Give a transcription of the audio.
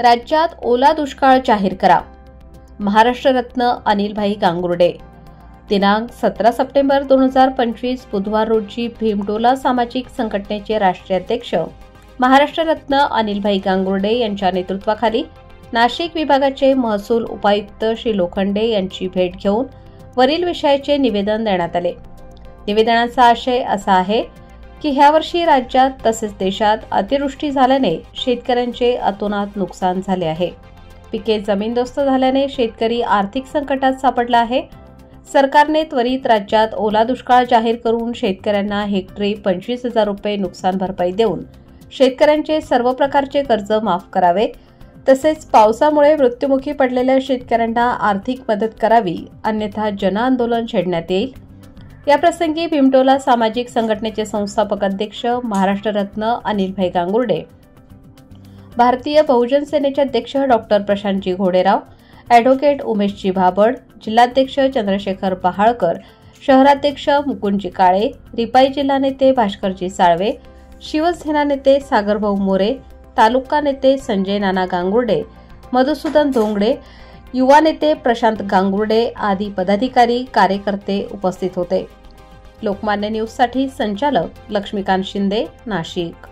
राज्यात ओला दुष्काळ जाहीर करा. महाराष्ट्र रत्न अनिलभाई गांगुर्डे. दिनांक 17 सप्टेंबर 2025 बुधवार रोजी भीमटोला सामाजिक संघटनेचे राष्ट्रीय अध्यक्ष महाराष्ट्र रत्न अनिलभाई गांगुर्डे यांच्या नेतृत्वाखाली नाशिक विभागाचे महसूल उपायुक्त श्री लोखंडे यांची भेट घेऊन वरील विषयाचे निवेदन देण्यात आले. निवेदनाचा आशय असा आहे की ह्या वर्षी राज्यात तसेच देशात अतिवृष्टी झाल्याने शेतकऱ्यांचे अतोनात नुकसान झाले आहे. पिके जमीनदोस्त झाल्याने शेतकरी आर्थिक संकटात सापडला आहे. सरकारने त्वरित राज्यात ओला दुष्काळ जाहीर करून शेतकऱ्यांना हेक्टरी 25,000 रुपये नुकसान भरपाई देऊन शेतकऱ्यांचे सर्व प्रकारचे कर्ज माफ करावे. तसेच पावसामुळे मृत्युमुखी पडलेल्या शेतकऱ्यांना आर्थिक मदत करावी, अन्यथा जनआंदोलन छेडण्यात येईल. याप्रसंगी भीमटोला सामाजिक संघटनेचे संस्थापक अध्यक्ष महाराष्ट्र रत्न अनिलभाई गांगुर्डे, भारतीय बहुजन सेनेचे अध्यक्ष डॉक्टर प्रशांतजी घोडेराव, ॲडव्होकेट उमेशजी भाबड, जिल्हाध्यक्ष चंद्रशेखर बहाळकर, शहराध्यक्ष मुकुंदजी काळे, रिपाई जिल्हा नेते भास्करजी साळवे, शिवसेना नेते सागरभाऊ मोरे, तालुका नेते संजय नाना गांगुर्डे, मधुसूदन धोंगडे, युवा नेते प्रशांत गांगुर्डे आदी पदाधिकारी कार्यकर्ते उपस्थित होते. लोकमान्य न्यूजसाठी संचालक लक्ष्मीकांत शिंदे, नाशिक.